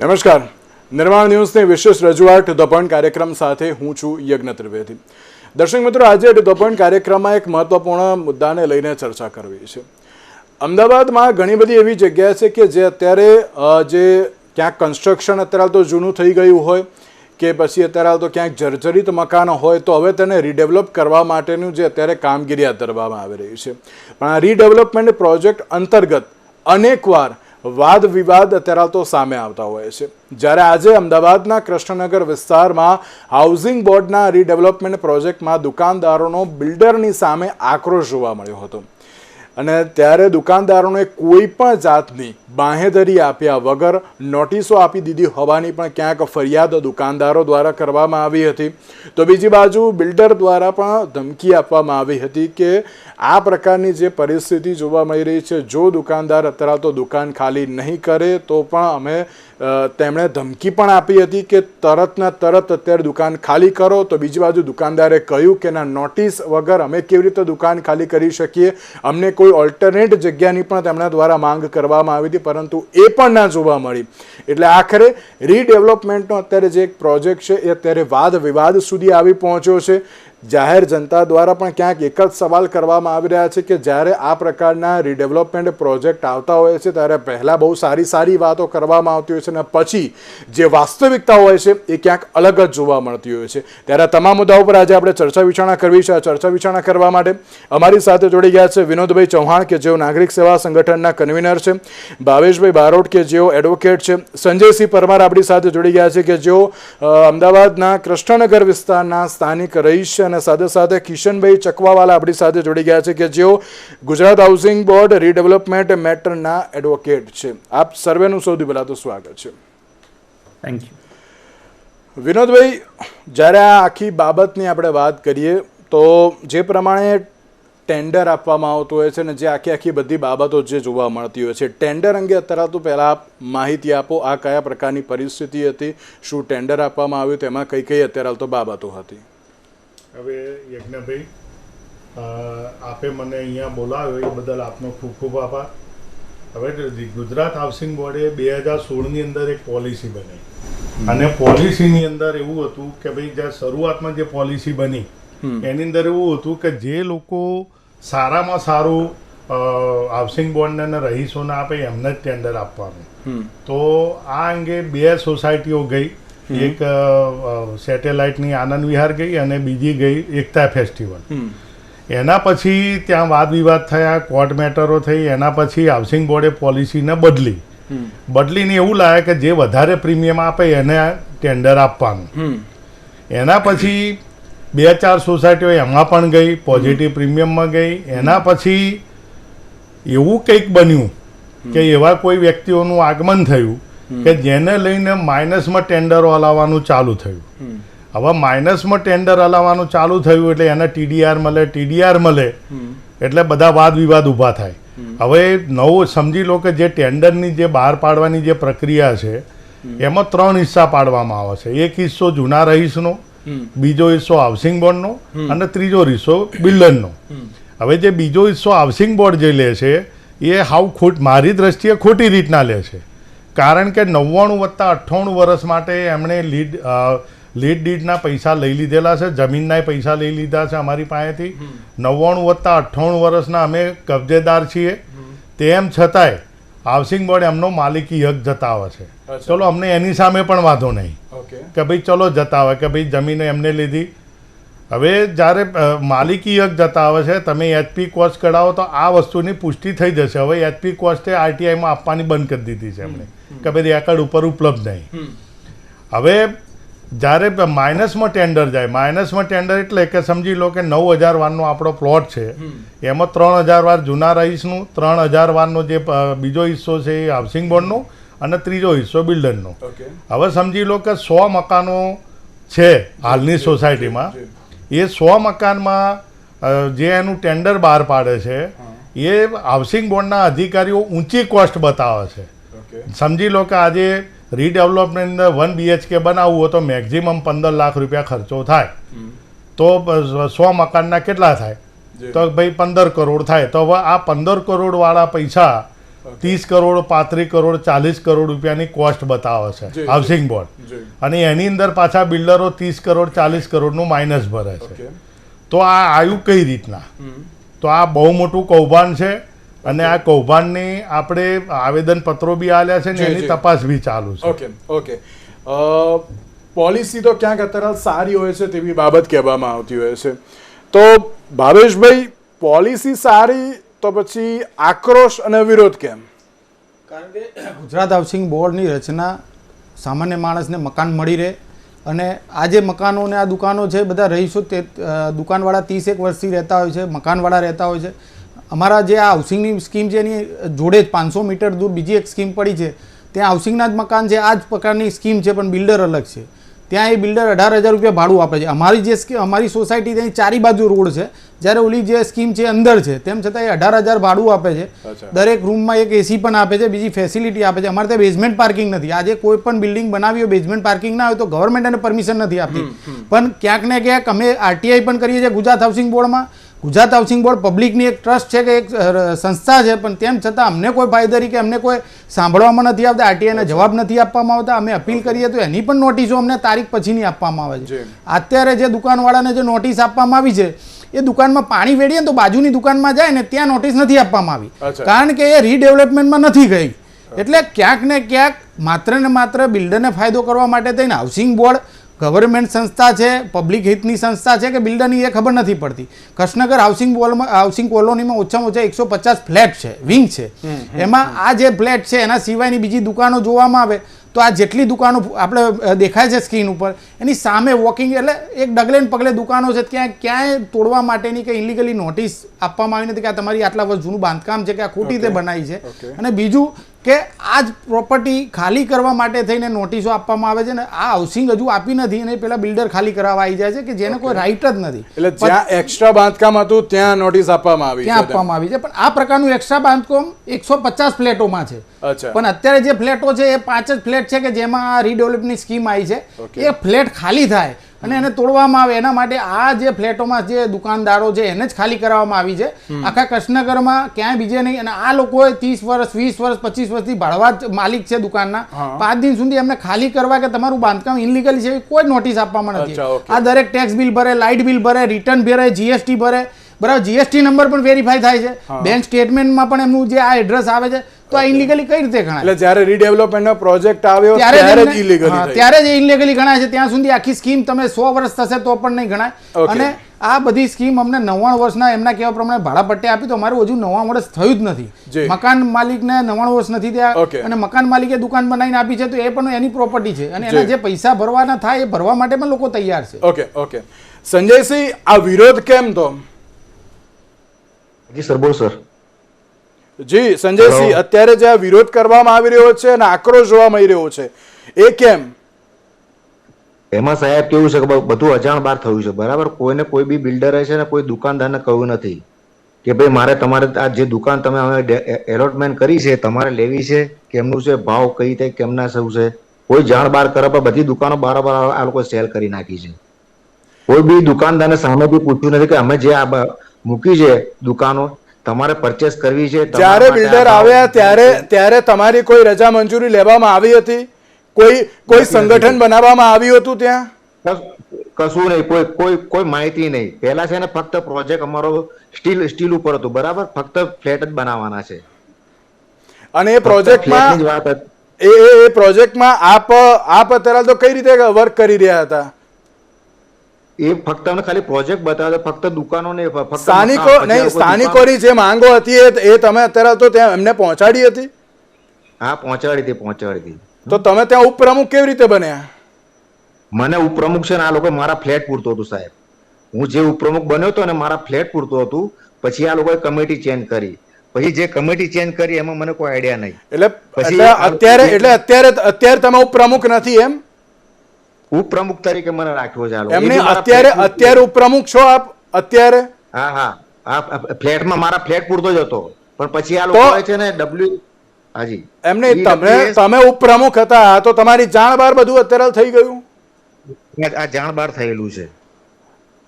નમસ્કાર, નિર્માણ ન્યૂઝની વિશેષ રજૂઆત ધ પોઈન્ટ કાર્યક્રમ સાથે હું છું યજ્ઞ ત્રિવેદી. દર્શક મિત્રો, આજે ધ પોઈન્ટ કાર્યક્રમમાં એક મહત્વપૂર્ણ મુદ્દાને લઈને ચર્ચા કરવી છે. અમદાવાદમાં ઘણી બધી એવી જગ્યા છે કે જે અત્યારે જે ક્યાંક કન્સ્ટ્રક્શન અત્યારે તો જૂનું થઈ ગયું હોય કે પછી અત્યારે તો ક્યાંક જર્જરિત મકાન હોય તો હવે તેને રીડેવલપ કરવા માટેનું જે અત્યારે કામગીરી હાથ ધરવામાં આવી રહી છે. પણ આ રીડેવલપમેન્ટ પ્રોજેક્ટ અંતર્ગત અનેકવાર વાદ વિવાદ અત્યારે તો સામે આવતા હોય છે. જ્યારે આજે અમદાવાદના કૃષ્ણનગર વિસ્તારમાં હાઉસિંગ બોર્ડના રીડેવલપમેન્ટ પ્રોજેક્ટમાં દુકાનદારોનો બિલ્ડરની સામે આક્રોશ જોવા મળ્યો હતો અને ત્યારે દુકાનદારોને કોઈ પણ જાતની બાંહેધરી આપ્યા વગર નોટિસો આપી દીધી હોવાની પણ ક્યાંક ફરિયાદ દુકાનદારો દ્વારા કરવામાં આવી હતી. તો બીજી બાજુ બિલ્ડર દ્વારા પણ ધમકી આપવામાં આવી હતી કે આ પ્રકારની જે પરિસ્થિતિ જોવા મળી રહી છે, જો દુકાનદાર અત્યારે તો દુકાન ખાલી નહીં કરે તો પણ અમે તેમણે ધમકી પણ આપી હતી કે તરતના તરત અત્યારે દુકાન ખાલી કરો. તો બીજી બાજુ દુકાનદારે કહ્યું કે ના, નોટિસ વગર અમે કેવી રીતે દુકાન ખાલી કરી શકીએ, અમને કોઈ ઓલ્ટરનેટ જગ્યાની પણ તેમના દ્વારા માંગ કરવામાં આવી હતી, પરંતુ એ પણ ના જોવા મળી. એટલે આખરે રીડેવલપમેન્ટનો અત્યારે જે એક પ્રોજેક્ટ છે એ અત્યારે વાદ વિવાદ સુધી આવી પહોંચ્યો છે. જાહેર જનતા દ્વારા પણ ક્યાંક એક જ સવાલ કરવામાં આવી રહ્યા છે કે જ્યારે આ પ્રકારના રીડેવલપમેન્ટ પ્રોજેક્ટ આવતા હોય છે ત્યારે પહેલાં બહુ સારી વાતો કરવામાં આવતી હોય છે અને પછી જે વાસ્તવિકતા હોય છે એ ક્યાંક અલગ જ જોવા મળતી હોય છે. ત્યારે તમામ મુદ્દાઓ પર આજે આપણે ચર્ચા વિચારણા કરવી છે. આ ચર્ચા વિચારણા કરવા માટે અમારી સાથે જોડી ગયા છે વિનોદભાઈ ચૌહાણ કે જેઓ નાગરિક સેવા સંગઠનના કન્વીનર છે, ભાવેશભાઈ બારોટ કે જેઓ એડવોકેટ છે, સંજયસિંહ પરમાર આપણી સાથે જોડી ગયા છે કે જેઓ અમદાવાદના કૃષ્ણનગર વિસ્તારના સ્થાનિક રહીશ છે, અને સાથે સાથે કિશનભાઈ ચકવાવાલા આપણી સાથે જોડી ગયા છે કે જેઓ ગુજરાત હાઉસિંગ બોર્ડ રીડેવલપમેન્ટ મેટરના એડવોકેટ છે. આપ સર્વેનું સૌથી પહેલા તો સ્વાગત છે. Thank you. વિનોદભાઈ, જ્યારે આ આખી બાબતની આપણે વાત કરીએ તો જે પ્રમાણે ટેન્ડર આપવામાં આવતું હોય છે અને જે આખી બધી બાબતો જે જોવા મળતી હોય છે, ટેન્ડર અંગે અત્યારે તો પહેલાં માહિતી આપો. આ કયા પ્રકારની પરિસ્થિતિ હતી, શું ટેન્ડર આપવામાં આવ્યું, તેમાં કઈ અત્યારે તો બાબતો હતી? હવે યજ્ઞભાઈ, આપે મને અહીંયા બોલાવ્યો એ બદલ આપનો ખૂબ ખૂબ આભાર. હવે ગુજરાત હાઉસિંગ બોર્ડે 2016ની અંદર એક પોલિસી બનાવી અને પોલિસીની અંદર એવું હતું કે ભાઈ જ્યાં શરૂઆતમાં જે પોલિસી બની એની અંદર એવું હતું કે જે લોકો સારામાં સારું હાઉસિંગ બોર્ડને રહીશોને આપે એમને જ ટેન્ડર આપવાનું. તો આ અંગે 2 સોસાયટીઓ ગઈ. એક સેટેલાઇટની આનંદ વિહાર ગઈ અને બીજી ગઈ એકતા ફેસ્ટિવલ. એના પછી ત્યાં વાદ વિવાદ થયા, કોર્ટ મેટરો થઈ. એના પછી હાઉસિંગ બોર્ડે પોલિસીને બદલીને એવું લાગે કે જે વધારે પ્રીમિયમ આપે એને ટેન્ડર આપવાનું. એના પછી 2-4 સોસાયટીઓ એમાં પણ ગઈ, પોઝિટિવ પ્રીમિયમમાં ગઈ. એના પછી એવું કંઈક બન્યું કે એવા કોઈ વ્યક્તિઓનું આગમન થયું કે જેને લઈને માઇનસમાં ટેન્ડરો હલાવવાનું ચાલુ થયું. હવે માઇનસમાં ટેન્ડર હલાવવાનું ચાલુ થયું એટલે એને ટીડીઆર મળે એટલે બધા વાદ વિવાદ ઊભા થાય. હવે નવું સમજી લો કે જે ટેન્ડરની જે બહાર પાડવાની જે પ્રક્રિયા છે એમાં 3 હિસ્સા પાડવામાં આવે છે. એક હિસ્સો જૂના રહીશનો, બીજો હિસ્સો હાઉસિંગ બોર્ડનો અને ત્રીજો હિસ્સો બિલ્ડરનો. હવે જે બીજો હિસ્સો હાઉસિંગ બોર્ડ જે લે છે એ મારી દ્રષ્ટિએ ખોટી રીતના લે છે. કારણ કે 99+98 વર્ષ માટે એમણે લીડ ડીડના પૈસા લઈ લીધેલા છે, જમીનના પૈસા લઈ લીધા છે અમારી પાસેથી. 99+98 વર્ષના અમે કબજેદાર છીએ. તેમ છતાંય હાઉસિંગ બોર્ડ એમનો માલિકી હક જતાવે છે. ચલો, અમને એની સામે પણ વાંધો નહીં કે ભાઈ ચલો જતાવે કે ભાઈ જમીન એમને લીધી. હવે જ્યારે માલિકી હક જતાવે છે, તમે એચપી કોસ્ટ કઢાવો તો આ વસ્તુની પુષ્ટિ થઈ જશે. હવે એચપી કોસ્ટે આરટીઆઈમાં આપવાની બંધ કરી દીધી છે એમણે કે ભાઈ રેકર્ડ ઉપર ઉપલબ્ધ નહીં. હવે જ્યારે માઇનસમાં ટેન્ડર જાય, માઇનસમાં ટેન્ડર એટલે કે સમજી લો કે 9000 વારનો આપણો પ્લોટ છે, એમાં 3000 વાર જૂના રહીશનું, 3000 વારનો જે બીજો હિસ્સો છે એ હાઉસિંગ બોર્ડનો અને ત્રીજો હિસ્સો બિલ્ડરનો. હવે સમજી લો કે 100 મકાનો છે હાલની સોસાયટીમાં. એ 100 મકાનમાં જે એનું ટેન્ડર બહાર પાડે છે એ હાઉસિંગ બોર્ડના અધિકારીઓ ઊંચી કોસ્ટ બતાવે છે. સમજી લો કે આજે રીડેવલપમેન્ટ 1 BHK બનાવવું હોય તો મેક્ઝિમમ 15 લાખ રૂપિયા ખર્ચો થાય. તો 100 મકાનના કેટલા થાય? તો ભાઈ 15 કરોડ થાય. તો હવે આ 15 કરોડવાળા પૈસા 30 કરોડ 35 કરોડ 40 કરોડ રૂપિયાની કોસ્ટ બતાવે છે જી, હાઉસિંગ બોર્ડ, જી અને એની અંદર પાછા બિલ્ડરો 30 કરોડ 40 કરોડનું માઇનસ ભરે છે. ઓકે તો આ આવ્યું કઈ રીતના? તો આ બહુ મોટું કૌભાંડ છે, અને આ કૌભાંડની આપણે આવેદનપત્રો બી આલ્યા છે ને જી, એની જી. તપાસ બી ચાલુ છે. ઓકે ઓકે પોલિસી તો ક્યાંક અત્યારે સારી હોય છે તેવી બાબત કહેવામાં આવતી હોય છે. તો ભાવેશભાઈ, પોલિસી સારી તો પછી આક્રોશ અને વિરોધ કેમ? કારણ કે ગુજરાત હાઉસિંગ બોર્ડની રચના સામાન્ય માણસને મકાન મળી રહે, અને આ જે મકાનો ને આ દુકાનો છે બધા રહીશો તે દુકાનવાળા 30 વર્ષથી રહેતા હોય છે, મકાનવાળા રહેતા હોય છે. અમારા જે આ હાઉસિંગની સ્કીમ છે એની જોડે જ 500 મીટર દૂર બીજી એક સ્કીમ પડી છે, ત્યાં હાઉસિંગના જ મકાન છે, આ જ પ્રકારની સ્કીમ છે, પણ બિલ્ડર અલગ છે. ત્યાં એ બિલ્ડર 18,000 રૂપિયા ભાડું આપે છે. અમારી જે અમારી સોસાયટી તેની ચારી બાજુ રોડ છે, જ્યારે ઓલી જે સ્કીમ છે અંદર છે, તેમ છતાં એ 18,000 ભાડું આપે છે. દરેક રૂમમાં એક એસી પણ આપે છે, બીજી ફેસિલિટી આપે છે. અમારે ત્યાં બેઝમેન્ટ પાર્કિંગ નથી. આજે કોઈ પણ બિલ્ડિંગ બનાવી હોય બેઝમેન્ટ પાર્કિંગ ના હોય તો ગવર્મેન્ટ એને પરમિશન નથી આપતી. પણ ક્યાંક ને ક્યાંક અમે આરટીઆઈ પણ કરીએ છીએ ગુજરાત હાઉસિંગ બોર્ડમાં. ગુજરાત હાઉસિંગ બોર્ડ પબ્લિકની એક ટ્રસ્ટ છે કે એક સંસ્થા છે, પણ તેમ છતાં અમને કોઈ ફાયદારી કે અમને કોઈ સાંભળવામાં નથી આવતા, આરટીઆઈને જવાબ નથી આપવામાં આવતા. અમે અપીલ કરીએ તો એની પણ નોટિસો અમને તારીખ પછીની આપવામાં આવે છે. અત્યારે જે દુકાનવાળાને જે નોટિસ આપવામાં આવી છે, એ દુકાનમાં પાણી વેડીએ તો બાજુની દુકાનમાં જાય ને ત્યાં નોટિસ નથી આપવામાં આવી, કારણ કે એ રીડેવલપમેન્ટમાં નથી ગઈ. એટલે ક્યાંક ને ક્યાંક માત્ર ને માત્ર બિલ્ડરને ફાયદો કરવા માટે થઈને હાઉસિંગ બોર્ડ ગવર્મેન્ટ સંસ્થા છે, પબ્લિક હિતની સંસ્થા છે કે બિલ્ડરની એ ખબર નથી પડતી. કૃષ્ણનગર હાઉસિંગ કોલોનીમાં ઓછામાં ઓછા 150 ફ્લેટ છે, વિંગ છે. એમાં આ જે ફ્લેટ છે એના સિવાયની બીજી દુકાનો જોવામાં આવે તો આ જેટલી દુકાનો આપણે દેખાય છે સ્ક્રીન ઉપર, એની સામે વોકિંગ એટલે એક ડગલે ને પગલે દુકાનો છે, ત્યાં ક્યાંય તોડવા માટેની કે ઇલીગલી નોટિસ આપવામાં આવી નથી કે આ તમારી આટલા વર્ષ જૂનું બાંધકામ છે કે આ ખોટી રીતે બનાવી છે. અને બીજું કે આ જ પ્રોપર્ટી ખાલી કરવા માટે થઈને નોટિસો આપવામાં આવે છે, ને આ હાઉસિંગ હજુ આપી નથી અને પેલા બિલ્ડર ખાલી કરાવવા આવી જાય છે કે જેને કોઈ રાઇટ જ નથી. એટલે જ્યાં એક્સ્ટ્રા બાંધકામ હતું ત્યાં નોટિસ આપવામાં આવી છે, ત્યાં આપવામાં આવી છે. પણ આ પ્રકારનું એક્સ્ટ્રા બાંધકામ 150 ફ્લેટોમાં છે. પણ અત્યારે જે ફ્લેટો છે એ 5 જ ફ્લેટ છે કે જેમાં આ રીડેવલપની સ્કીમ આવી છે. એ ફ્લેટ ખાલી થાય અને એને તોડવામાં આવે, એના માટે આ જે ફ્લેટોમાં જે દુકાનદારો છે એને જ ખાલી કરાવવામાં આવી છે. આખા કૃષ્ણનગરમાં ક્યાંય બીજે નહીં. અને આ લોકોએ 30 વર્ષ 20 વર્ષ 25 વર્ષથી ભાડવા માલિક છે દુકાનના, 5 દિન સુધી એમને ખાલી કરવા કે તમારું બાંધકામ ઇનલીગલી છે કોઈ નોટિસ આપવામાં નથી. આ દરેક ટેક્સ બિલ ભરે, લાઇટ બિલ ભરે, રિટર્ન ભરે, જીએસટી ભરે, બરાબર, જીએસટી નંબર પણ વેરીફાઈ થાય છે, બેંક સ્ટેટમેન્ટમાં પણ એમનું જે આ એડ્રેસ આવે છે. તો આ ઇનલીગલી કઈ રીતે ગણાય? એટલે જ્યારે રીડેવલપમેન્ટનો પ્રોજેક્ટ આવ્યો ત્યારે જ ઇલીગલી ત્યારે જ ઇનલીગલી ગણાય છે. ત્યાં સુધી આખી સ્કીમ તમે 100 વર્ષ થશે તો પણ નહીં ગણાય. અને આ બધી સ્કીમ અમને 99 વર્ષના એમના કહેવા પ્રમાણે ભાડા પટ્ટે આપી તો અમારું હજુ 99 વર્ષ થયું જ નથી. મકાન માલિકને 99 વર્ષ નથી થયા, અને મકાન માલિકે દુકાન બનાવીને આપી છે તો એ પણ એની પ્રોપર્ટી છે, અને એના જે પૈસા ભરવાના થાય એ ભરવા માટે પણ લોકો તૈયાર છે. ઓકે સંજયસિંહ, આ વિરોધ કેમ? તો જી સર, બોલ સર. જી સંજયસિંહ, અત્યારે જે આ વિરોધ કરવામાં આવી રહ્યો છે અને આક્રોશ જોવા મળી રહ્યો છે એ કેમ? એમાં સાહેબ કેવું છે કે બધું અજાણ બહાર થયું છે, બરાબર. કોઈને કોઈ બી બિલ્ડરે છે ને કોઈ દુકાનદારને કહ્યું નથી કે ભાઈ મારે તમારે આ જે દુકાન તમે અમે એલોટમેન્ટ કરી છે તમારે લેવી છે, કેમનું છે, ભાવ કઈ રીતે કેમના શું છે, કોઈ જાણ બહાર કરે પણ બધી દુકાનો બરાબર આ લોકો સેલ કરી નાખી છે. કોઈ બી દુકાનદારને સામેથી પૂછ્યું નથી કે અમે જે આ મૂકી છે દુકાનો તમારે પરચેસ કરવી છે. જ્યારે બિલ્ડર આવ્યા ત્યારે તમારી કોઈ રજા મંજૂરી લેવામાં આવી હતી? કોઈ સંગઠન બનાવવામાં આવ્યું હતું ત્યાં? કશું નહીં, કોઈ માહિતી નહીં. પહેલા છે ને ફક્ત પ્રોજેક્ટ અમારો સ્ટીલ ઉપર હતું, બરાબર, ફક્ત ફ્લેટ જ બનાવવાના છે. અને એ પ્રોજેક્ટમાં એ પ્રોજેક્ટમાં આપ અત્યારે તો કઈ રીતે વર્ક કરી રહ્યા હતા? એ ફક્ત અમને ખાલી પ્રોજેક્ટ બતાવે, ફક્ત દુકાનો ને સ્થાનિકોની જે માંગો હતી એ તમે અત્યારે તો ત્યાં એમને પહોંચાડી હતી? હા, પહોંચાડી હતી. તો તમે ત્યાં ઉપપ્રમુખ કેવી રીતે બન્યા? મને ઉપપ્રમુખ છે ને આ લોકો મારા ફ્લેટ પૂરતું હતું સાહેબ. હું જે ઉપપ્રમુખ બન્યો હતો ને મારા ફ્લેટ પૂરતું હતું. પછી આ લોકોએ કમિટી ચેન્જ કરી. પછી જે કમિટી ચેન્જ કરી એમાં મને કોઈ આઈડિયા નહીં. એટલે અત્યારે તમે ઉપપ્રમુખ નથી એમ? ઉપપ્રમુખ તરીકે મને રાખ્યો છે એમને. અત્યારે ઉપપ્રમુખ છો આપ અત્યારે? હા, ફ્લેટમાં મારા ફ્લેટ પૂરતો જ હતો, પણ પછી આ લોકો છે ને હાજી એમને તમે ઉપપ્રમુખ હતા તો તમારી જાણ બહાર બધું અત્યારે થઈ ગયું? આ જાણ બહાર થયેલું છે.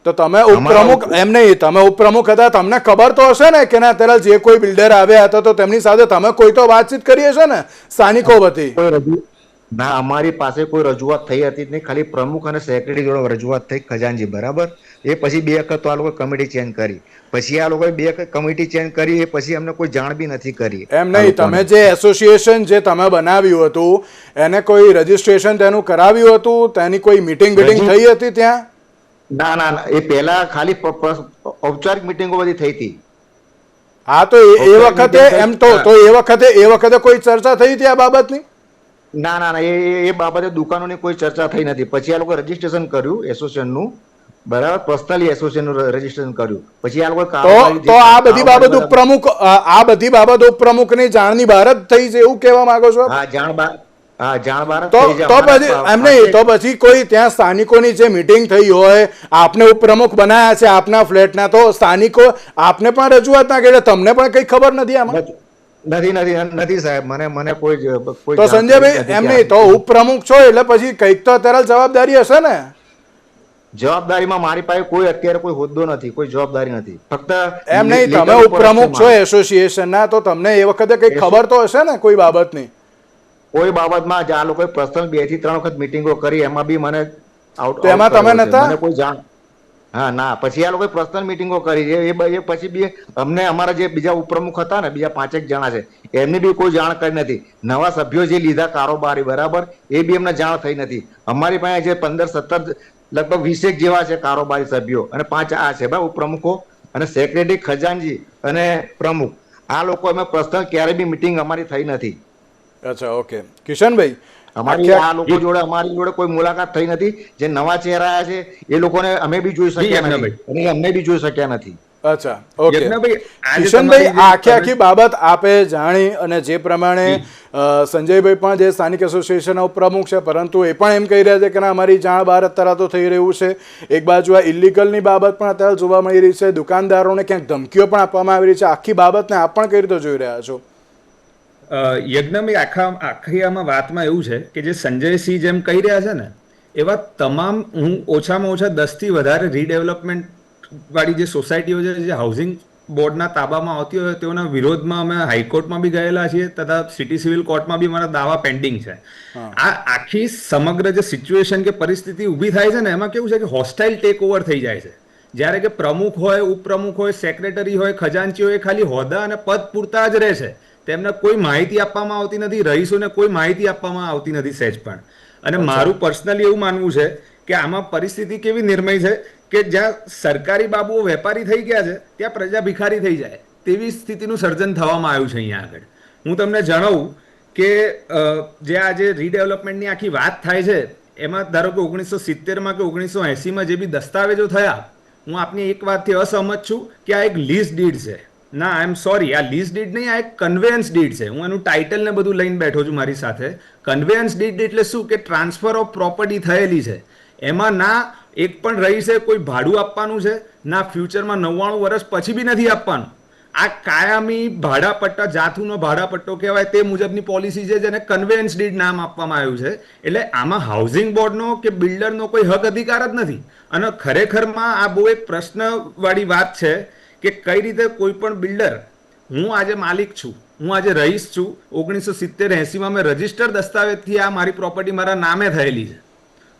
તો તમે ઉપપ્રમુખ એમ નહીં, તમે ઉપપ્રમુખ હતા, તમને ખબર તો હશે ને કે ના અત્યારે જે કોઈ બિલ્ડર આવ્યા હતા તો તેમની સાથે તમે કોઈ તો વાતચીત કરી હશે ને સ્થાનિકો વતી? ના, અમારી પાસે કોઈ રજૂઆત થઈ હતી નહીં, ખાલી પ્રમુખ અને સેક્રેટરી જોડે રજૂઆત થઈ ખજાનજી, બરાબર. એ પછી 2 વખત તો આ લોકો કમિટી ચેન્જ કરી, પછી આ લોકોએ 2 વખત કમિટી ચેન્જ કરી, એ પછી અમને કોઈ જાણ બી નથી કરી. એમ નહીં, તમે જે એસોસિએશન જે તમે બનાવ્યું હતું એને કોઈ રજીસ્ટ્રેશન તેનું કરાવ્યું હતું, તેની કોઈ મીટિંગ થઈ હતી ત્યાં? ના ના ના, એ પહેલા ખાલી ઔપચારિક મિટિંગો બધી થઈ હતી. હા, તો એ વખતે એમ તો એ વખતે કોઈ ચર્ચા થઈ હતી આ બાબતની? ના ના ના, એ બાબતે દુકાનોની કોઈ ચર્ચા થઈ નથી. પછી આ લોકો રજીસ્ટ્રેશન કર્યું એસોસિએશનનું, બરાબર, પર્સનલી એસોસિએશનનું રજીસ્ટ્રેશન કર્યું. પછી આ લોકો તો આ બધી બાબત ઉપપ્રમુખની જાણની બહાર જ થઈ છે એવું કહેવા માંગો છો? હા, જાણ બહાર તો પછી એમ નહીં, તો પછી કોઈ ત્યાં સ્થાનિકોની જે મીટિંગ થઈ હોય, આપને ઉપપ્રમુખ બનાયા છે આપના ફ્લેટના, તો સ્થાનિકો આપને પણ રજૂઆત ના કરી, તમને પણ કઈ ખબર નથી આમાં? નથી સાહેબ, મને કોઈ તો સંજયભાઈ એમ નહીં, તો ઉપપ્રમુખ છો એટલે પછી કઈક તો અત્યારે જવાબદારી હશે ને? જવાબદારીમાં મારી પાસે કોઈ અત્યારે કોઈ હોદ્દો નથી, કોઈ જવાબદારી નથી. ફક્ત એમ નહીં, તમે ઉપપ્રમુખ છો એસોસિએશનના, તો તમને એ વખતે કઈ ખબર તો હશે ને કોઈ બાબતની? કોઈ બાબતમાં આ લોકોએ પર્સનલ 2 થી 3 વખત મીટિંગો કરી, એમાં બી મને એમાં તમે નતા? મને કોઈ જાણ, હા ના, પછી આ લોકોએ પર્સનલ મીટિંગો કરી છે, એ પછી બી અમને અમારા જે બીજા ઉપપ્રમુખ હતા ને, બીજા 5-1 જણા છે, એમની બી કોઈ જાણ કરી નથી. નવા સભ્યો જે લીધા કારોબારી, બરાબર, એ બી એમને જાણ થઈ નથી. અમારી પાસે જે 15-17 લગભગ 20 જેવા છે કારોબારી સભ્યો, અને 5 આ છે બરાબર ઉપપ્રમુખો અને સેક્રેટરી, ખજાનજી અને પ્રમુખ. આ લોકો અમે પર્સનલ ક્યારે બી મીટિંગ અમારી થઈ નથી. અચ્છા, ઓકે. કિશનભાઈ, અમારી આ લોકો જોડે અમારી જોડે કોઈ મુલાકાત થઈ નથી. જે નવા ચહેરા આવ્યા છે એ લોકોને અમે બી જોઈ શક્યા નથી અને અમને બી જોઈ શક્યા નથી. અચ્છા, ઓકે. કિશનભાઈ, આખી બાબત આપે જાણી, અને જે પ્રમાણે સંજયભાઈ પણ જે સ્થાનિક એસોસિએશનના ઉપપ્રમુખ છે, પરંતુ એ પણ એમ કહી રહ્યા છે કે ના અમારી જાણ બહાર અત્યારે તો થઈ રહ્યું છે. એક બાજુ આ ઇલીગલની બાબત પણ અત્યારે જોવા મળી રહી છે, દુકાનદારોને ક્યાંક ધમકીઓ પણ આપવામાં આવી રહી છે. આખી બાબતને આપ પણ કઈ રીતે જોઈ રહ્યા છો? યજ્ઞભાઈ, આખી આમાં વાતમાં એવું છે કે જે સંજયસિંહ જેમ કહી રહ્યા છે ને, એવા તમામ હું ઓછામાં ઓછા 10 થી વધારે રીડેવલપમેન્ટ વાળી જે સોસાયટીઓ છે, જે હાઉસિંગ બોર્ડના તાબામાં આવતી હોય, તેઓના વિરોધમાં અમે હાઈકોર્ટમાં બી ગયેલા છીએ, તથા સિટી સિવિલ કોર્ટમાં બી મારા દાવા પેન્ડિંગ છે. આ આખી સમગ્ર જે સિચ્યુએશન કે પરિસ્થિતિ ઊભી થાય છે ને, એમાં કેવું છે કે હોસ્ટાઇલ ટેક ઓવર થઈ જાય છે. જ્યારે કે પ્રમુખ હોય, ઉપપ્રમુખ હોય, સેક્રેટરી હોય, ખજાનચી હોય, ખાલી હોદ્દા અને પદ પૂરતા જ રહે છે. તેમને કોઈ માહિતી આપવામાં આવતી નથી, રહીશોને કોઈ માહિતી આપવામાં આવતી નથી સહેજ પણ. અને મારું પર્સનલી એવું માનવું છે કે આમાં પરિસ્થિતિ કેવી નિર્મય છે કે જ્યાં સરકારી બાબુઓ વેપારી થઈ ગયા છે, ત્યાં પ્રજા ભિખારી થઈ જાય તેવી સ્થિતિનું સર્જન થવામાં આવ્યું છે અહીંયા આગળ. હું તમને જણાવું કે જે આ જે રીડેવલપમેન્ટની આખી વાત થાય છે, એમાં ધારો કે 1970માં કે 1980માં જે બી દસ્તાવેજો થયા, હું આપની એક વાતથી અસહમત છું કે આ એક લીઝ ડીડ છે. ના, આઈ એમ સોરી, આ લીઝ ડીડ નહીં, આ એક કન્વેયન્સ ડીડ છે. હું એનું ટાઇટલ ને બધું લઈને બેઠો છું મારી સાથે. કન્વેયન્સ ડીડ એટલે શું કે ટ્રાન્સફર ઓફ પ્રોપર્ટી થયેલી છે. એમાં ના એક પણ રહીશે કોઈ ભાડું આપવાનું છે, ના ફ્યુચરમાં 99 વર્ષ પછી બી નથી આપવાનું. આ કાયમી ભાડાપટ્ટા, જાથુનો ભાડાપટ્ટો કહેવાય તે મુજબની પોલિસી છે, જેને કન્વેયન્સ ડીડ નામ આપવામાં આવ્યું છે. એટલે આમાં હાઉસિંગ બોર્ડનો કે બિલ્ડરનો કોઈ હક અધિકાર જ નથી. અને ખરેખરમાં આ બહુ એક પ્રશ્નવાળી વાત છે કે કઈ રીતે કોઈ પણ બિલ્ડર, હું આજે માલિક છું, હું આજે રહીશ છું, 1970-80માં મેં રજીસ્ટર દસ્તાવેજથી આ મારી પ્રોપર્ટી મારા નામે થયેલી છે,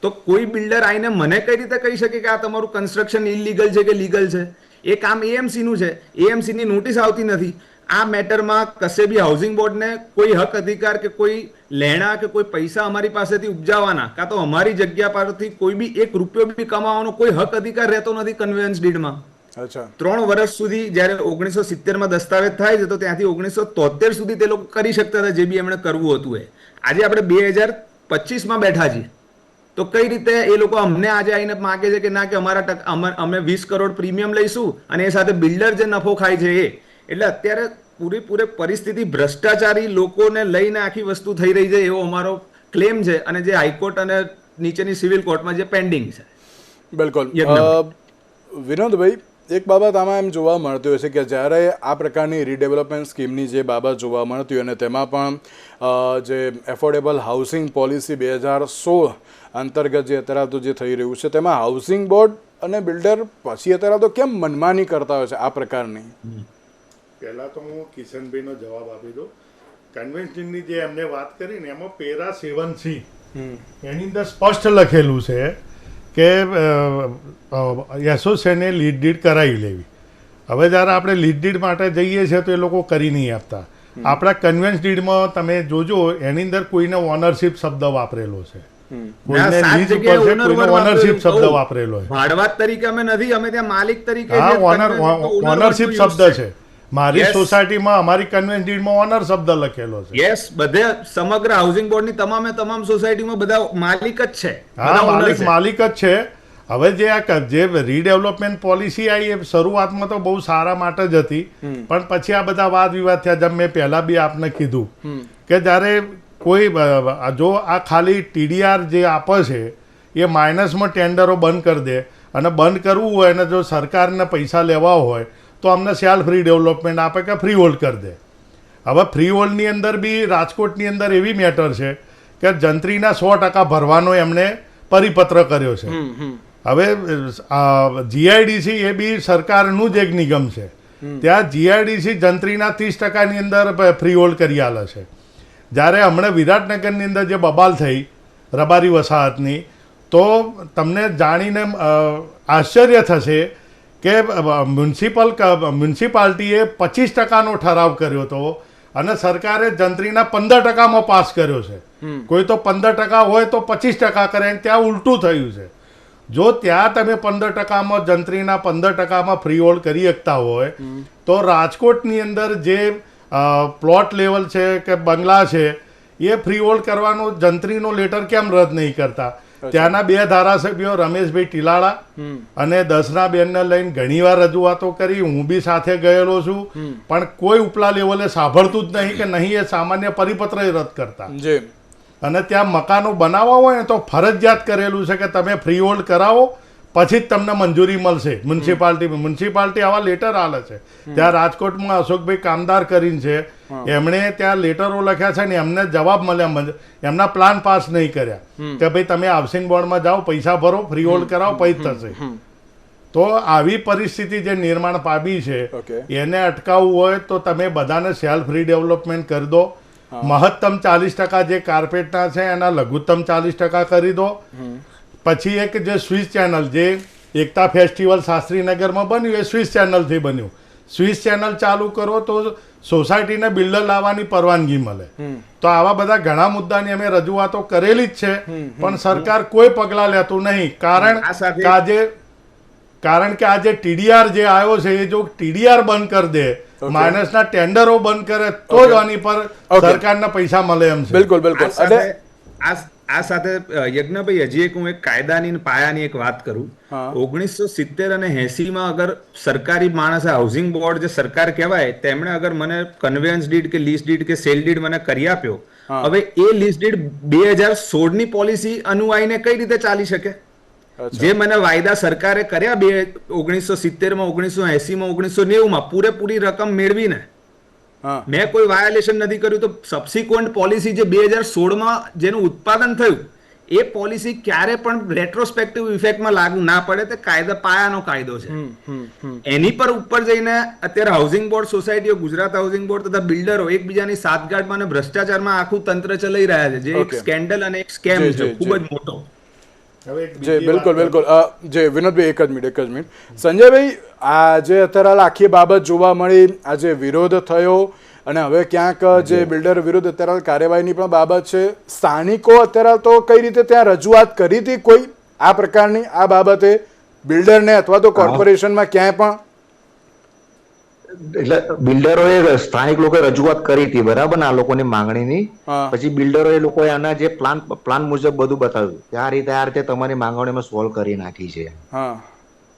તો કોઈ બિલ્ડર આવીને મને કઈ રીતે કહી શકે કે આ તમારું કન્સ્ટ્રક્શન ઇલીગલ છે કે લીગલ છે? એ કામ એએમસીનું છે, એએમસીની નોટિસ આવતી નથી. આ મેટરમાં કશે બી હાઉસિંગ બોર્ડને કોઈ હક અધિકાર કે કોઈ લેણા કે કોઈ પૈસા અમારી પાસેથી ઉપજાવવાના, કાં તો અમારી જગ્યા પરથી કોઈ બી 1 રૂપિયો બી કમાવાનો કોઈ હક અધિકાર રહેતો નથી કન્વેયન્સ ડીડમાં. 3 વર્ષ સુધી જ્યારે 1970માં દસ્તાવેજ થાય છે, તો ત્યાંથી 1973 સુધી તે લોકો કરી શકતા હતા જે બી એમણે કરવું હતું એ. આજે આપણે 2025માં બેઠા છીએ, તો કઈ રીતે એ લોકો અમને આજે આવીને માગે છે કે ના કે અમે 20 કરોડ પ્રીમિયમ લઈશું અને એ સાથે બિલ્ડર જે નફો ખાય છે એ. એટલે અત્યારે પૂરેપૂરે પરિસ્થિતિ ભ્રષ્ટાચારી લોકોને લઈને આખી વસ્તુ થઈ રહી છે એવો અમારો ક્લેમ છે, અને જે હાઈકોર્ટ અને નીચેની સિવિલ કોર્ટમાં જે પેન્ડિંગ છે. બિલકુલ. વિનોદભાઈ, એક બાબત આમાં એમ જોવા મળતી હોય છે કે જ્યારે આ પ્રકારની રીડેવલપમેન્ટ સ્કીમની જે બાબત જોવા મળતી હોય, અને તેમાં પણ જે એફોર્ડેબલ હાઉસિંગ પોલિસી 2016 અંતર્ગત જે અત્યારે જે થઈ રહ્યું છે, તેમાં હાઉસિંગ બોર્ડ અને બિલ્ડર પછી અત્યારે તો કેમ મનમાની કરતા હોય છે આ પ્રકારની? પહેલાં તો હું કિશનભાઈનો જવાબ આપી દઉં. કન્વેન્શનની જે એમને વાત કરી ને એમાં પેરા 7C એની અંદર સ્પષ્ટ લખેલું છે કે એસોસિએશને લીડ ડીડ કરાવી લેવી. હવે જ્યારે આપણે લીડ ડીડ માટે જઈએ છીએ તો એ લોકો કરી નહીં આપતા. આપણા કન્વેન્સ ડીડમાં તમે જોજો એની અંદર કોઈને ઓનરશિપ શબ્દ વાપરેલો છે, કોઈને લીઝ ઉપર છે, કોઈને ઓનરશિપ શબ્દ વાપરેલો છે. ભાડવાત તરીકે અમે નથી, અમે ત્યાં માલિક તરીકે હા, જે ઓનરશિપ owner શબ્દ use છે. મારી Yes. સોસાયટીમાં અમારી કન્વેન્સ ડીડમાં ઓનર શબ્દ લખેલો છે. યસ, બધે સમગ્ર હાઉસિંગ બોર્ડની તમામ સોસાયટીમાં બધા માલિક જ છે, હા, બધા owner માલિક છે. માલિક જ છે. હવે જે રીડેવલપમેન્ટ પોલિસી આવી એ શરૂઆતમાં તો બહુ સારા માટે જ હતી, પણ પછી આ બધા વાદ વિવાદ થયા. જેમ મેં પહેલા બી આપને કીધું કે જ્યારે કોઈ જો આ ખાલી TDR જે આપે છે એ માઇનસમાં ટેન્ડરો બંધ કરી દે, અને બંધ કરવું હોય અને જો સરકારને પૈસા લેવા હોય તો અમને સેલ્ફ રીડેવલપમેન્ટ આપે કે ફ્રી હોલ્ડ કરી દે. હવે ફ્રી હોલ્ડની અંદર બી રાજકોટની અંદર એવી મેટર છે કે જંત્રીના 100% ભરવાનો એમણે પરિપત્ર કર્યો છે. હવે GIDC એ બી સરકારનું જ એક નિગમ છે. ત્યાં GIDC જંત્રીના 30%ની અંદર ફ્રી હોલ્ડ કરી આલે છે. જ્યારે હમણાં વિરાટનગરની અંદર જે બબાલ થઈ રબારી વસાહતની, તો તમને જાણીને આશ્ચર્ય થશે કે મ્યુનિસિપાલિટીએ 25%નો ઠરાવ કર્યો હતો અને સરકારે જંત્રીના 15%માં પાસ કર્યો છે. કોઈ તો 15% હોય તો 25% કરે, ત્યાં ઉલટું થયું છે. જો ત્યાં તમે 15%માં જંત્રીના 15%માં ફ્રી હોલ્ડ કરી શકતા હોય તો રાજકોટની અંદર જે પ્લોટ લેવલ છે કે બંગલા છે એ ફ્રી હોલ્ડ કરવાનો જંત્રીનો લેટર કેમ રદ નહીં કરતા? ત્યાંના 2 ધારાસભ્યો રમેશભાઈ ટીલાળા અને દર્શનાબેનને લઈને ઘણીવાર રજૂઆતો કરી, હું બી સાથે ગયેલો છું, પણ કોઈ ઉપલા લેવલે સાંભળતું જ નહીં કે નહીં એ સામાન્ય પરિપત્ર રદ કરતા. અને ત્યાં મકાનો બનાવવા હોય ને તો ફરજિયાત કરેલું છે કે તમે ફ્રી હોલ્ડ કરાવો પછી જ તમને મંજૂરી મળશે. મ્યુનિસિપાલિટી આવા લેટર આલે છે. ત્યાં રાજકોટમાં અશોકભાઈ કામદાર કરીને છે, એમણે ત્યાં લેટરો લખ્યા છે ને એમને જવાબ મળ્યા, એમના પ્લાન પાસ નહીં કર્યા કે ભાઈ તમે હાઉસિંગ બોર્ડમાં જાઓ, પૈસા ભરો, ફ્રી હોલ્ડ કરાવો, પછી જ થશે. તો આવી પરિસ્થિતિ જે નિર્માણ પામી છે એને અટકાવવું હોય તો તમે બધાને સેલ્ફ રીડેવલપમેન્ટ કરી દો. મહત્તમ 40% જે કાર્પેટના છે એના લઘુત્તમ 40% કરી દો. પછી એક જે સ્વિસ ચેનલ જે એકતા ફેસ્ટિવલ શાસ્ત્રીનગરમાં બન્યું એ સ્વિસ ચેનલથી બન્યું. સ્વિસ ચેનલ ચાલુ કરો તો સોસાયટીને બિલ્ડર લાવવાની પરવાનગી મળે. તો આવા બધા ઘણા મુદ્દાની અમે રજૂઆતો કરેલી જ છે, પણ સરકાર કોઈ પગલાં લેતું નહીં. કારણ કે આજે TDR જે આવ્યો છે એ જો TDR બંધ કરી દે, માઇનસના ટેન્ડરો બંધ કરે તો જ આની પર સરકારને પૈસા મળે એમ છે. બિલકુલ બિલકુલ. આ સાથે યજ્ઞભાઈ હજી એક હું એક કાયદાની પાયાની એક વાત કરું. 1970 અને 80માં અગર સરકારી માણસે હાઉસિંગ બોર્ડ જે સરકાર કહેવાય તેમણે અગર મને કન્વેયન્સ ડીડ કે લીઝ ડીડ કે સેલ ડીડ મને કરી આપ્યો, હવે એ લીઝ ડીડ 2016ની પોલિસી અનુયાયીને કઈ રીતે ચાલી શકે? જે મને વાયદા સરકારે કર્યા 1970માં, 1980માં, 1990માં પૂરેપૂરી રકમ મેળવીને મેં કોઈ વાયોલેશન નથી કર્યું, તો સબસિક્વન્ટ પોલિસી જે 2016માં જેનું ઉત્પાદન થયું એ પોલિસી ક્યારે પણ રેટ્રોસ્પેક્ટિવ ઇફેક્ટમાં લાગુ ના પડે. તે કાયદા પાયાનો કાયદો છે. એની પર ઉપર જઈને અત્યારે હાઉસિંગ બોર્ડ સોસાયટીઓ, ગુજરાત હાઉસિંગ બોર્ડ તથા બિલ્ડરો એકબીજાની સાતગાંઠમાં અને ભ્રષ્ટાચારમાં આખું તંત્ર ચલાવી રહ્યા છે, જે એક સ્કેન્ડલ અને એક સ્કેમ છે ખૂબ જ મોટો. જી બિલકુલ બિલકુલ. જે વિનોદભાઈ એક જ મિનિટ. સંજયભાઈ, આજે અત્યારે આખી બાબત જોવા મળી, આજે વિરોધ થયો અને હવે ક્યાંક જે બિલ્ડર વિરુદ્ધ અત્યારે કાર્યવાહીની પણ બાબત છે. સ્થાનિકો અત્યારે તો કઈ રીતે ત્યાં રજૂઆત કરી હતી કોઈ આ પ્રકારની આ બાબતે બિલ્ડરને અથવા તો કોર્પોરેશનમાં ક્યાંય પણ? એટલે બિલ્ડરોએ સ્થાનિક લોકોએ રજૂઆત કરી હતી, બરાબર ને, આ લોકોની માંગણીની. પછી બિલ્ડરોએ લોકોએ આના જે પ્લાન મુજબ બધું બતાવ્યું કે આ રીતે તમારી માંગણીઓ અમે સોલ્વ કરી નાખી છે.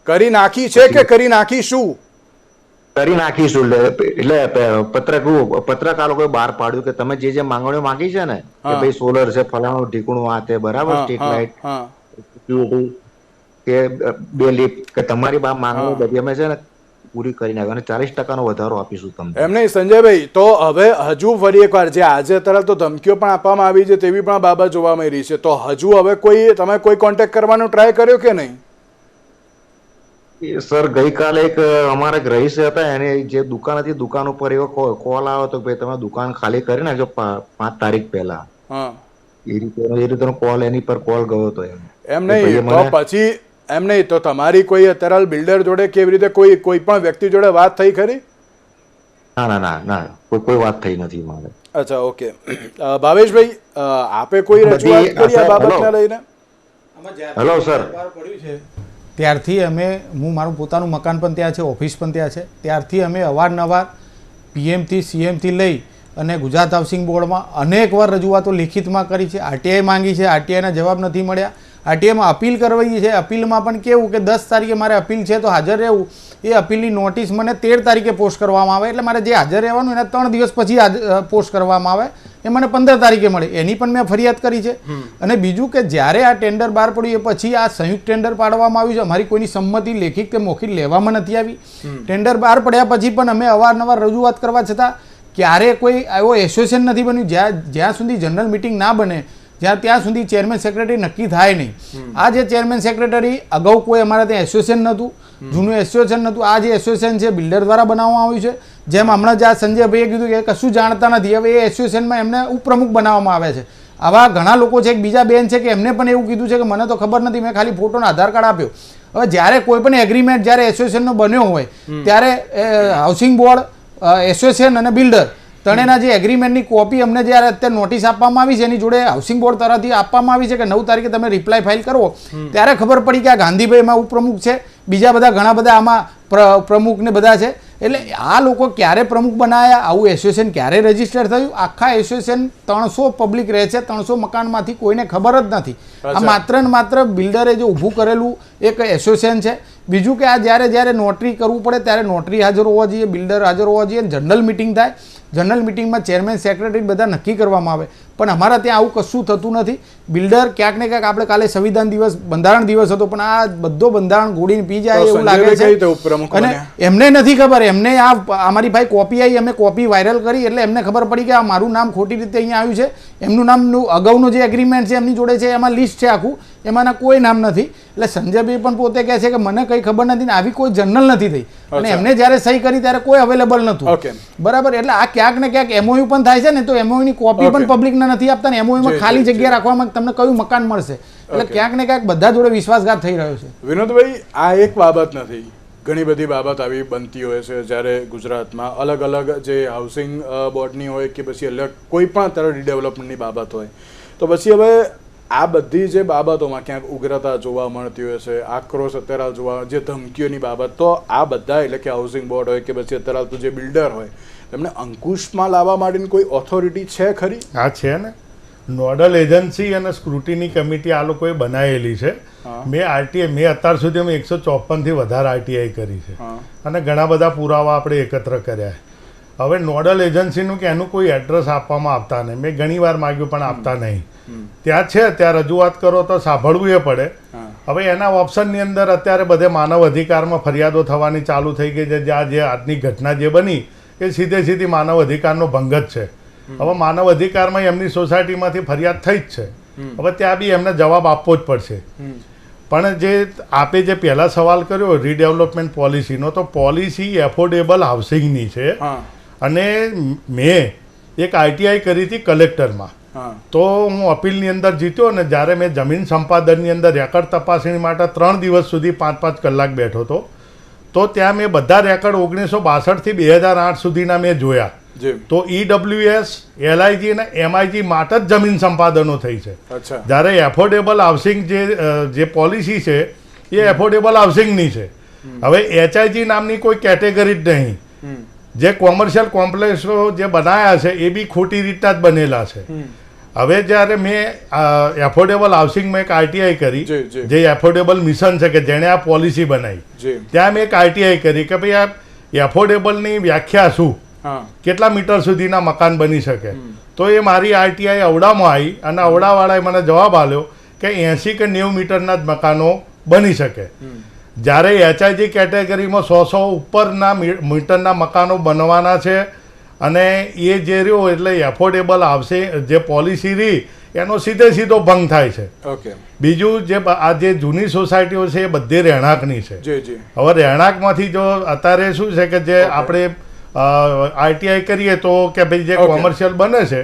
કરી નાખી છે કે કરી નાખીશું? કરી નાખીશું. એટલે પત્રક આ લોકોએ બહાર પાડ્યું કે તમે જે માંગણીઓ માંગી છે ને કે ભાઈ સોલર છે, ફલાણું ઢીકણું, આ તે, બરાબર, સ્ટ્રીટ લાઇટ, સિક્યુરિટી કે 2 લિફ્ટ, કે તમારી માંગણીઓ બધી અમે છે ને પૂરી કરી નાખી અને 40%નો વધારો આપીશું તમને. એમ નહીં સંજયભાઈ, તો હવે હજુ ફરી એકવાર જે આજે અત્યારે તો ધમકીઓ પણ આપવામાં આવી છે તેવી પણ બાબત જોવા મળી રહી છે, તો હજુ હવે તમે કોઈ કોન્ટેક્ટ કરવાનો ટ્રાય કર્યો કે નહીં? સર ગઈકાલે એક અમારા એક રહીશ હતા, એને જે દુકાન હતી દુકાન ઉપર એવો કોલ આવ્યો હતો કે ભાઈ તમે દુકાન ખાલી કરી નાખજો 5 તારીખ પહેલા. હા એ રીતેનો કોલ એની પર કોલ ગયો હતો એમ. એમ નહીં તો પછી એમ નહીં તો તમારી કોઈ અત્યારે બિલ્ડર જોડે કેવી રીતે કોઈ પણ વ્યક્તિ જોડે વાત થઈ ખરી? ના ના ના ના કોઈ વાત થઈ નથી મારે. અચ્છા ઓકે. ભાવેશભાઈ આપે કોઈ રજૂઆત કરી આ બાબતને લઈને? Hello sir. ત્યારથી હું મારું પોતાનું મકાન પણ ત્યાં છે, ઓફિસ પણ ત્યાં છે, ત્યારથી અમે અવારનવાર પીએમથી સીએમથી લઈ અને ગુજરાત હાઉસિંગ બોર્ડમાં અનેકવાર રજૂઆતો લિખિતમાં કરી છે, આરટીઆઈ માંગી છે, આરટીઆઈના જવાબ નથી મળ્યા, આરટીઆઈમાં અપીલ કરવાઈ છે. અપીલમાં પણ કેવું કે 10 તારીખે મારે અપીલ છે તો હાજર રહેવું, એ અપીલની નોટિસ મને 13 તારીખે પોસ્ટ કરવામાં આવે, એટલે મારે જે હાજર રહેવાનું એના 3 દિવસ પછી પોસ્ટ કરવામાં આવે, એ મને 15 તારીખે મળે. એની પણ મેં ફરિયાદ કરી છે. અને બીજું કે જ્યારે આ ટેન્ડર બહાર પડ્યું એ પછી આ સંયુક્ત ટેન્ડર પાડવામાં આવ્યું છે, અમારી કોઈની સંમતિ લેખિત કે મૌખિક લેવામાં નથી આવી. ટેન્ડર બહાર પડ્યા પછી પણ અમે અવારનવાર રજૂઆત કરવા છતાં ક્યારે કોઈ એવો એસોસિએશન નથી બન્યું જ્યાં સુધી જનરલ મિટિંગ ના બને ત્યાં સુધી ચેરમેન સેક્રેટરી નક્કી થાય નહીં. આ જે ચેરમેન સેક્રેટરી અગાઉ કોઈ અમારા ત્યાં એસોસિએશન નહોતું, જૂનું એસોસિએશન નહોતું. આ જે એસોસિએશન છે બિલ્ડર દ્વારા બનાવવામાં આવ્યું છે. જેમ હમણાં જ આ સંજયભાઈએ કીધું કે કશું જાણતા નથી, હવે એ એસોસિએશનમાં એમને ઉપપ્રમુખ બનાવવામાં આવે છે. આવા ઘણા લોકો છે. એક બીજા બેન છે કે એમને પણ એવું કીધું છે કે મને તો ખબર નથી, મેં ખાલી ફોટોનો આધાર કાર્ડ આપ્યો. હવે જ્યારે કોઈ પણ એગ્રીમેન્ટ જ્યારે એસોસિએશનનો બન્યો હોય ત્યારે હાઉસિંગ બોર્ડ, એસોસિએશન અને બિલ્ડર ત્રણેના જે એગ્રીમેન્ટની કોપી અમને જ્યારે અત્યારે નોટિસ આપવામાં આવી છે એની જોડે હાઉસિંગ બોર્ડ તરફથી આપવામાં આવી છે કે 9 તારીખે તમે રિપ્લાય ફાઇલ કરો, ત્યારે ખબર પડી કે આ ગાંધીભાઈ એમાં ઉપપ્રમુખ છે, બીજા બધા ઘણા બધા આમાં પ્રમુખ ને બધા છે. એટલે આ લોકો ક્યારે પ્રમુખ બનાયા, આવું એસોસિએશન ક્યારે રજીસ્ટર થયું? આખા એસોસિએશન 300 પબ્લિક રહે છે, 300 મકાનમાંથી કોઈને ખબર જ નથી. આ માત્ર ને માત્ર બિલ્ડરે જે ઊભું કરેલું એક એસોસિએશન છે. બીજું કે આ જ્યારે નોટરી કરવું પડે ત્યારે નોટરી હાજર હોવા જોઈએ, બિલ્ડર હાજર હોવા જોઈએ, જનરલ મિટિંગ થાય, જનરલ મિટિંગમાં ચેરમેન સેક્રેટરી બધા નક્કી કરવામાં આવે. પણ અમારા ત્યાં આવું કશું થતું નથી. બિલ્ડર ક્યાંક ને ક્યાંક આપણે કાલે સંવિધાન દિવસ, બંધારણ દિવસ હતો, પણ આ બધો બંધારણ ગોળીને પી જાય એવું લાગે છે. અને એમને નથી ખબર, એમને આ અમારી ભાઈ કોપી આવી, અમે કોપી વાયરલ કરી એટલે એમને ખબર પડી કે આ મારું નામ ખોટી રીતે અહીંયા આવ્યું છે. એમનું નામનું અગાઉનું જે એગ્રીમેન્ટ છે એમની જોડે છે, એમાં લિસ્ટ છે આખું, એમાંના કોઈ નામ નથી. એટલે સંજયભાઈ પણ પોતે કહે છે કે મને કંઈ ખબર નથી ને આવી કોઈ જર્નલ નથી થઈ, અને એમને જ્યારે સહી કરી ત્યારે કોઈ અવેલેબલ નહોતું. બરાબર. એટલે આ ક્યાંક ને ક્યાંક એમઓયુ પણ થાય છે ને, તો એમઓયુ ની કોપી પણ પબ્લિકને નથી આપતા ને એમઓયુમાં ખાલી જગ્યા રાખવામાં તમને કયું મકાન મળશે. એટલે ક્યાંક ને ક્યાંક બધા જોડે વિશ્વાસઘાત થઈ રહ્યો છે. વિનોદભાઈ, આ એક બાબત નથી, ઘણી બધી બાબત આવી બનતી હોય છે જ્યારે ગુજરાતમાં અલગ અલગ જે હાઉસિંગ બોર્ડની હોય કે પછી અલગ કોઈ પણ અત્યારે રીડેવલપમેન્ટની બાબત હોય, તો પછી હવે આ બધી જે બાબતોમાં ક્યાંક ઉગ્રતા જોવા મળતી હોય છે, આક્રોશ અત્યારે જોવા, જે ધમકીઓની બાબત, તો આ બધા એટલે કે હાઉસિંગ બોર્ડ હોય કે પછી અત્યારે જે બિલ્ડર હોય એમને અંકુશમાં લાવવા માટેની કોઈ ઓથોરિટી છે ખરી? હા છે ને, નોડલ એજન્સી અને સ્ક્રુટિની કમિટી આ લોકોએ બનાવેલી છે. મેં અત્યાર સુધી અમે 154 થી વધારે આરટીઆઈ કરી છે અને ઘણા બધા પુરાવા આપણે એકત્ર કર્યા. હવે નોડલ એજન્સીનું કે એનું કોઈ એડ્રેસ આપવામાં આપતા નહીં. મેં ઘણી વાર માગ્યું પણ આપતા નહીં. ત્યાં છે, ત્યાં રજૂઆત કરો તો સાંભળવું એ પડે. હવે એના ઓપ્શનની અંદર અત્યારે બધે માનવ અધિકારમાં ફરિયાદો થવાની ચાલુ થઈ ગઈ છે. જે આજની ઘટના જે બની એ સીધી માનવ અધિકારનો ભંગ જ છે. હવે માનવ અધિકારમાં એમની સોસાયટીમાંથી ફરિયાદ થઈ જ છે. હવે ત્યાં બી એમને જવાબ આપવો જ પડશે. પણ જે આપે જે પહેલા સવાલ કર્યો રીડેવલપમેન્ટ પોલિસીનો, તો પોલિસી એફોર્ડેબલ હાઉસિંગની છે. અને મેં એક આઈટીઆઈ કરી હતી કલેક્ટરમાં, તો હું અપીલની અંદર જીત્યો ને જ્યારે મેં જમીન સંપાદનની અંદર રેકર્ડ તપાસણી માટે 3 દિવસ સુધી 5-5 કલાક બેઠો હતો, તો ત્યાં મેં બધા રેકર્ડ 1962 થી 2008 સુધીના મેં જોયા. તો ઈડબ્લ્યુએસ, એલઆઈજી અને એમઆઈજી માટે જ જમીન સંપાદનો થઈ છે. જ્યારે એફોર્ડેબલ હાઉસિંગ જે પોલિસી છે એ એફોર્ડેબલ હાઉસિંગની છે. હવે એચઆઈજી નામની કોઈ કેટેગરી જ નહીં. જે કોમર્શિયલ કોમ્પ્લેક્સો જે બનાવ્યા છે એ બી ખોટી રીતના જ બનેલા છે. હવે જ્યારે મેં એફોર્ડેબલ હાઉસિંગમાં એક આરટીઆઈ કરી, જે એફોર્ડેબલ મિશન છે કે જેણે આ પોલિસી બનાવી, ત્યાં મેં એક આરટીઆઈ કરી કે ભાઈ આ એફોર્ડેબલની વ્યાખ્યા શું, કેટલા મીટર સુધીના મકાન બની શકે. તો એ મારી આરટીઆઈ અવડામાં આવી અને અવડાવાળાએ મને જવાબ આપ્યો કે 80 કે 90 મીટરના જ મકાનો બની શકે. જ્યારે એચઆઈજી કેટેગરીમાં 100 ઉપરના મીટરના મકાનો બનવાના છે. અને એ જે રહ્યો એટલે એફોર્ડેબલ આવશે જે પોલિસી રહી એનો સીધો ભંગ થાય છે. ઓકે. બીજું આ જે જૂની સોસાયટીઓ છે એ બધી રહેણાંકની છે. જી જી. હવે રહેણાંકમાંથી જો અત્યારે શું છે કે જે આપણે આઈટીઆઈ કરીએ તો કે ભાઈ જે કોમર્શિયલ બને છે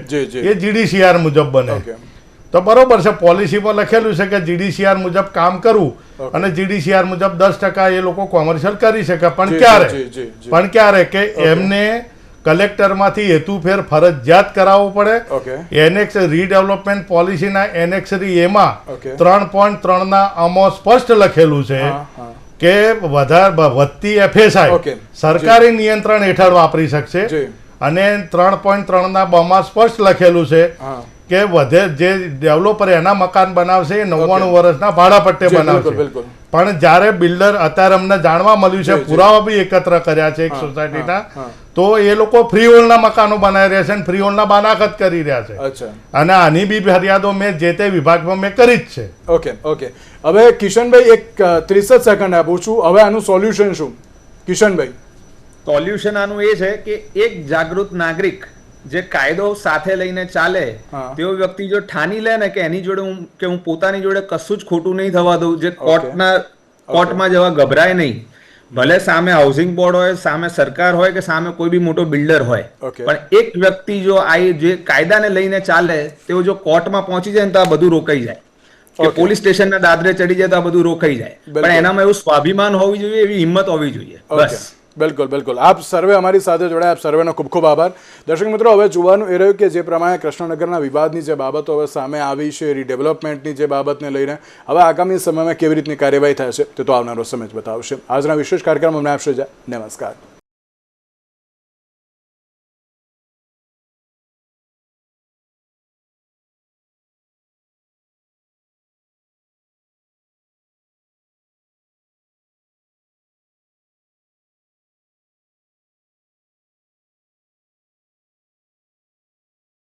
એ GDCR મુજબ બને. તો બરોબર છે, પોલિસીમાં લખેલું છે કે GDCR મુજબ કામ કરવું અને GDCR મુજબ 10% એ લોકો કોમર્શિયલ કરી શકે. પણ ક્યારે કે એમને કલેક્ટરમાંથી હેતુફેર ફરજિયાત કરાવવો પડે. એનેક્સ રીડેવલપમેન્ટ પોલિસીના એનેક્સ એમાં 3.3 ના આમાં સ્પષ્ટ લખેલું છે કે વધતી FSI સરકારી નિયંત્રણ હેઠળ વાપરી શકશે. અને 3.3 ના બમાં સ્પષ્ટ લખેલું છે કે વધે જે ડેવલપર એના મકાન બનાવશે એ 99 વર્ષના ભાડા પટ્ટે બનાવશે. પણ જ્યારે બિલ્ડર અત્યારે અમને જાણવા મળ્યું છે, પુરાવા બી એકત્ર કર્યા છે એક સોસાયટીના, તો એ લોકો ફ્રી હોલ્ડના મકાનો બનાવી રહ્યા છે અને ફ્રી હોલ્ડના બાનાખત કરી રહ્યા છે. અને આની બી ફરિયાદો મેં જે તે વિભાગમાં મેં કરી જ છે. ઓકે. હવે કિશનભાઈ એક 30 સેકન્ડ આપું છું. હવે આનું સોલ્યુશન શું કિશનભાઈ? સોલ્યુશન આનું એ છે કે એક જાગૃત નાગરિક જે કાયદો સાથે લઈને ચાલે તેવો વ્યક્તિ જો ઠાની લે ને કે એની જોડે હું પોતાની જોડે કશું જ ખોટું નહીં થવા દઉં, જે કોર્ટમાં જવા ગભરાય નહીં, ભલે સામે હાઉસિંગ બોર્ડ હોય, સામે સરકાર હોય કે સામે કોઈ બી મોટો બિલ્ડર હોય, પણ એક વ્યક્તિ જો આ જે કાયદાને લઈને ચાલે તેઓ જો કોર્ટમાં પહોંચી જાય ને તો આ બધું રોકાઈ જાય, કે પોલીસ સ્ટેશનના દાદરે ચડી જાય તો આ બધું રોકાઈ જાય. પણ એનામાં એવું સ્વાભિમાન હોવી જોઈએ, એવી હિંમત હોવી જોઈએ. બસ. બિલકુલ. આપ સર્વે અમારી સાથે જોડાયા, આપ સર્વેનો ખૂબ ખૂબ આભાર. દર્શક મિત્રો, હવે જોવાનું એ રહ્યું કે જે પ્રમાણે કૃષ્ણનગરના વિવાદની જે બાબતો હવે સામે આવી છે, રીડેવલપમેન્ટની જે બાબતને લઈને હવે આગામી સમયમાં કેવી રીતની કાર્યવાહી થાય છે તે તો આવનારો સમય જ બતાવશે. આજના વિશેષ કાર્યક્રમ અમને આપશે. નમસ્કાર.